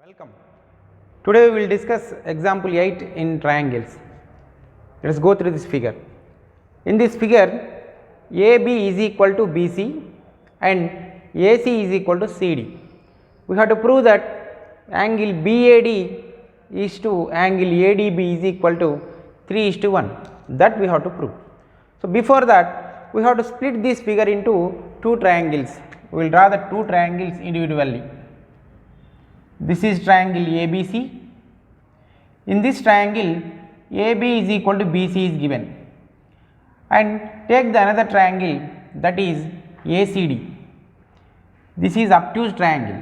Welcome. Today we will discuss example 8 in triangles. Let us go through this figure. In this figure, AB is equal to BC and AC is equal to CD. We have to prove that angle BAD is to angle ADB is equal to 3:1. That we have to prove. So, before that we have to split this figure into two triangles. We will draw the two triangles individually. This is triangle ABC. In this triangle AB is equal to BC is given, and take the another triangle, that is ACD. This is obtuse triangle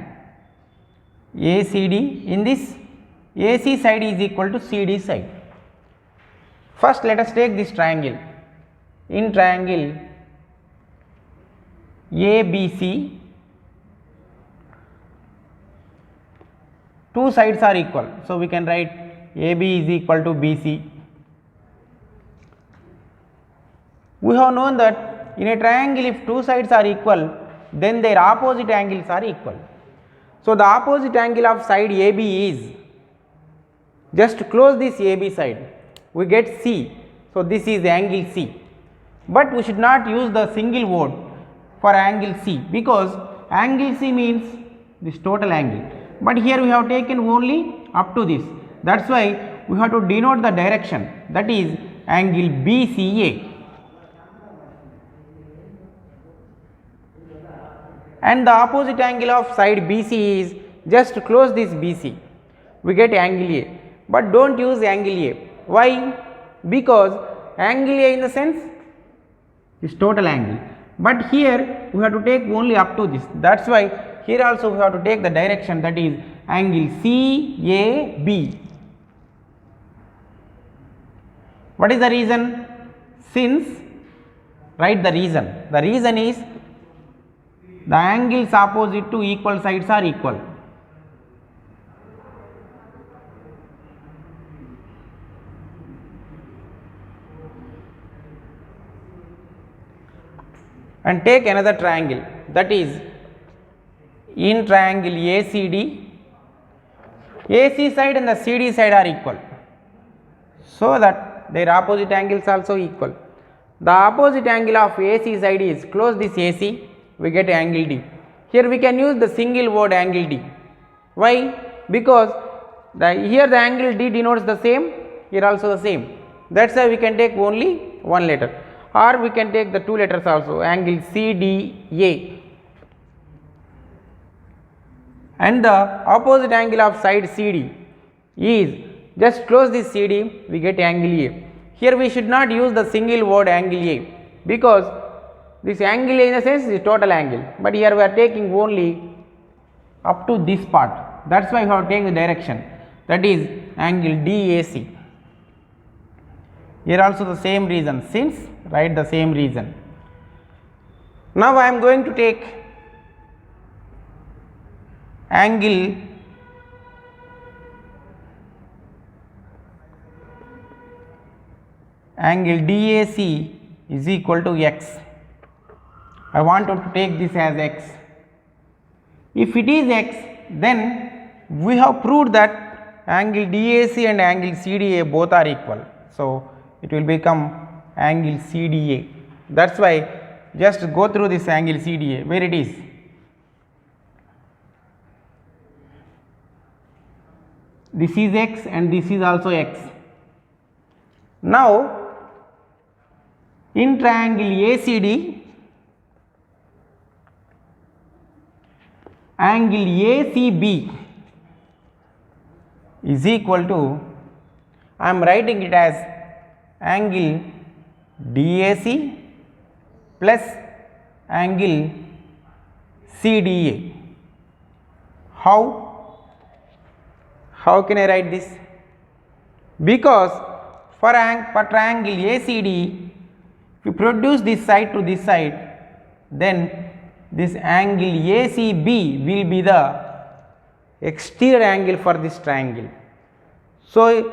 ACD. In this, AC side is equal to CD side. First let us take this triangle. In triangle ABC, two sides are equal, so we can write AB is equal to BC. We have known that in a triangle, if two sides are equal, then their opposite angles are equal. So, the opposite angle of side AB is, just close this AB side, we get C. So, this is angle C, but we should not use the single word for angle C, because angle C means this total angle, but here we have taken only up to this. That is why we have to denote the direction, that is angle BCA, and the opposite angle of side BC is, just close this BC, we get angle A, but do not use angle A. Why? Because angle A in the sense is total angle, but here we have to take only up to this. That is why here also we have to take the direction, that is angle CAB. What is the reason? Since, write the reason. The reason is the angles opposite to equal sides are equal. And take another triangle, that is in triangle ACD, AC side and the CD side are equal, so that their opposite angles also equal. The opposite angle of AC side is, close this AC, we get angle D. Here we can use the single word angle D. Why? Because here the angle D denotes the same, here also the same. That is why we can take only one letter, or we can take the two letters also, angle CDA. And the opposite angle of side CD is, just close this CD, we get angle A. Here we should not use the single word angle A, because this angle A in the sense is total angle, but here we are taking only up to this part. That is why we have to take the direction, that is angle DAC. Here also the same reason, since, write the same reason. Now I am going to take angle DAC is equal to X. I want to take this as X. If it is X, then we have proved that angle DAC and angle CDA both are equal. So, it will become angle CDA. That is why just go through this angle CDA, where it is. This is X and this is also X. Now, in triangle ACD, angle ACB is equal to, I am writing it as angle DAC plus angle CDA. How can I write this? Because for triangle ACD, if you produce this side to this side, then this angle ACB will be the exterior angle for this triangle. So,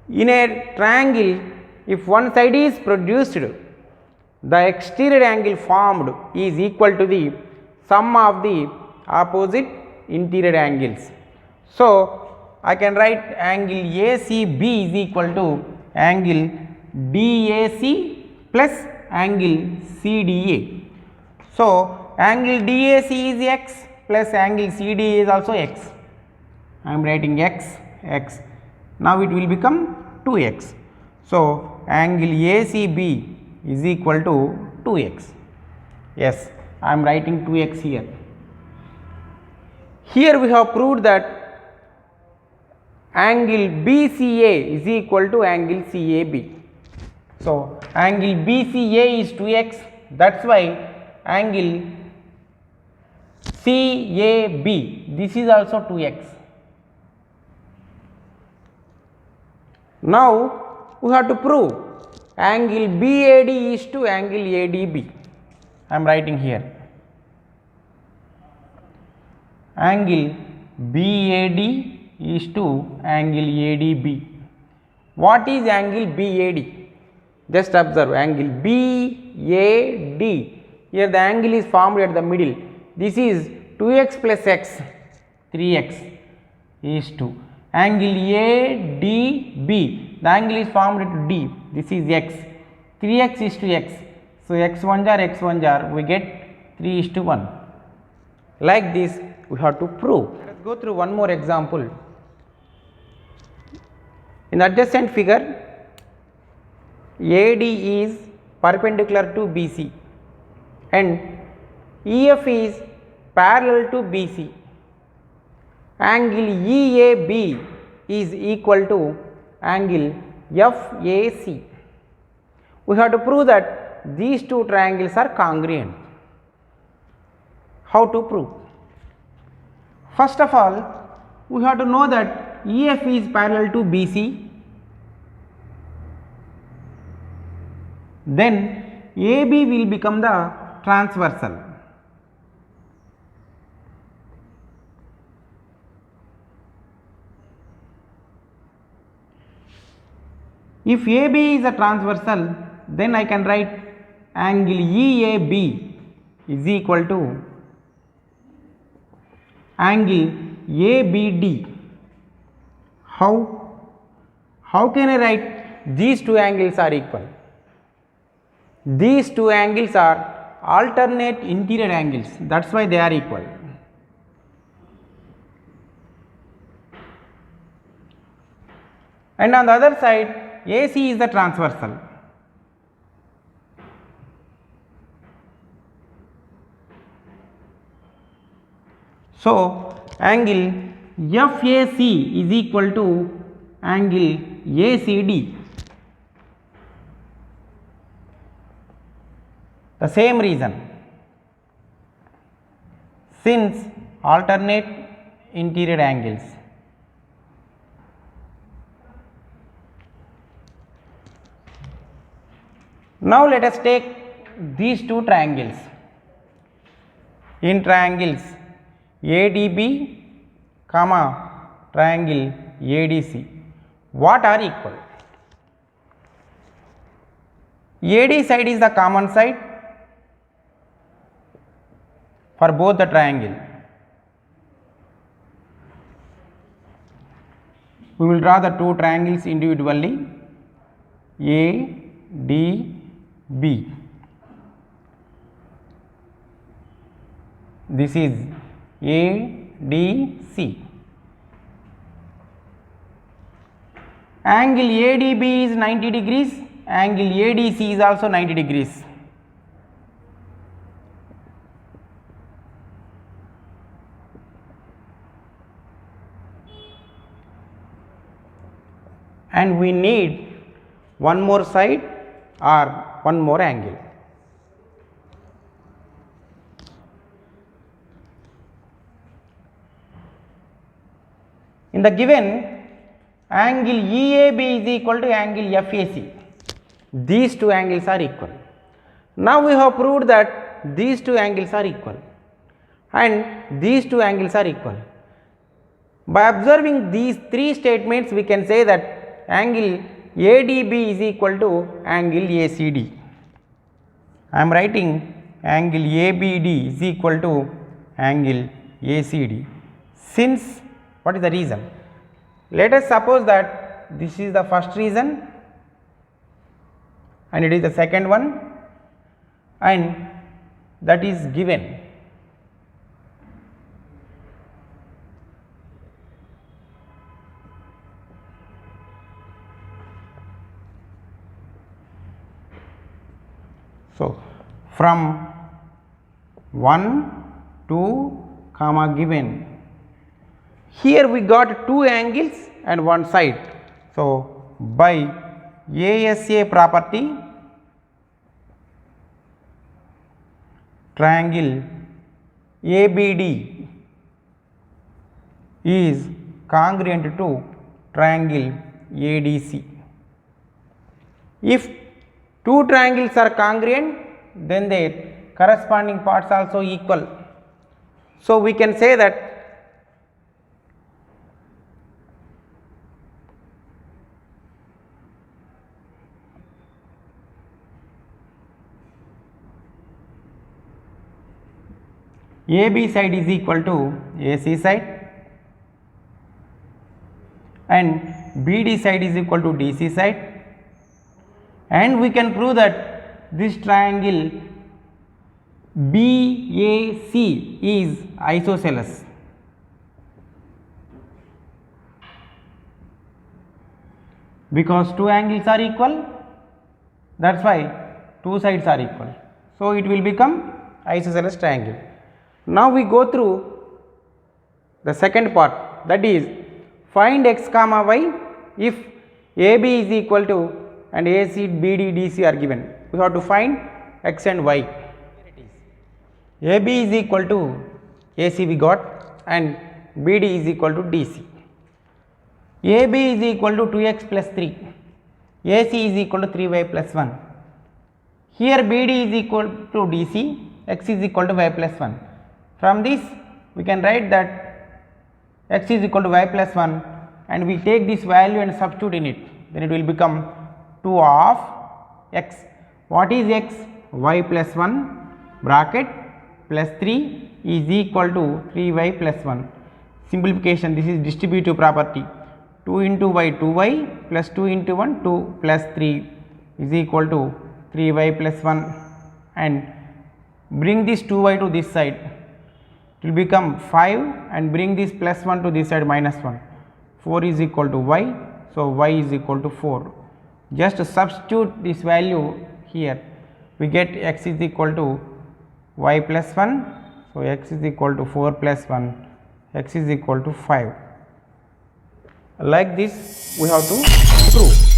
in a triangle, if one side is produced, the exterior angle formed is equal to the sum of the opposite interior angles. So, I can write angle ACB is equal to angle DAC plus angle CDA. So, angle DAC is x plus angle CDA is also x. I am writing x. Now it will become 2x. So, angle ACB is equal to 2x. Yes, I am writing 2x here. Here we have proved that angle BCA is equal to angle CAB. So, angle BCA is 2x, that is why angle CAB, this is also 2x. Now, we have to prove angle BAD is to angle ADB. I am writing here. Angle BAD is to angle ADB. What is angle BAD? Just observe angle BAD. Here the angle is formed at the middle. This is 2x plus x, 3x is to angle ADB. The angle is formed at D. This is x. 3x is to x. So, x1 jar, we get 3:1. Like this, we have to prove. Let us go through one more example. In the adjacent figure, AD is perpendicular to BC and EF is parallel to BC. Angle EAB is equal to angle FAC. We have to prove that these two triangles are congruent. How to prove? First of all, we have to know that EF is parallel to BC, then AB will become the transversal. If AB is a transversal, then I can write angle EAB is equal to angle ABD. How can I write these two angles are equal? These two angles are alternate interior angles, that is why they are equal. And on the other side, AC is the transversal. So, angle FAC is equal to angle ACD. The same reason, since alternate interior angles. Now, let us take these two triangles. In triangles ADB, triangle ADC, what are equal? AD side is the common side for both the triangle. We will draw the two triangles individually. ADB. This is ADC. Angle ADB is 90 degrees, angle ADC is also 90 degrees. And we need one more side or one more angle. In the given, angle EAB is equal to angle FAC. These two angles are equal. Now we have proved that these two angles are equal and these two angles are equal. By observing these three statements, we can say that angle ADB is equal to angle ACD. I am writing angle ABD is equal to angle ACD. Since What is the reason? Let us suppose that this is the first reason and it is the second one, and that is given. So, from 1, 2, comma given. Here we got two angles and one side. So, by ASA property, triangle ABD is congruent to triangle ADC. If two triangles are congruent, then their corresponding parts also equal. So, we can say that AB side is equal to AC side and BD side is equal to DC side, and we can prove that this triangle BAC is isosceles. Because two angles are equal, that is why two sides are equal. So, it will become isosceles triangle. Now, we go through the second part, that is find x comma y if AB is equal to and AC, BD, DC are given. We have to find x and y. AB is equal to AC we got and BD is equal to DC. AB is equal to 2x plus 3, AC is equal to 3y plus 1. Here BD is equal to DC, x is equal to y plus 1. From this we can write that x is equal to y plus 1 and we take this value and substitute in it, then it will become 2 of x. What is x? Y plus 1 bracket plus 3 is equal to 3y plus 1. Simplification, this is distributive property. 2 into y 2y plus 2 into 1 2 plus 3 is equal to 3y plus 1, and bring this 2y to this side, it will become 5, and bring this plus 1 to this side minus 1, 4 is equal to y. So, y is equal to 4. Just substitute this value here, we get x is equal to y plus 1. So, x is equal to 4 plus 1, x is equal to 5. Like this we have to prove.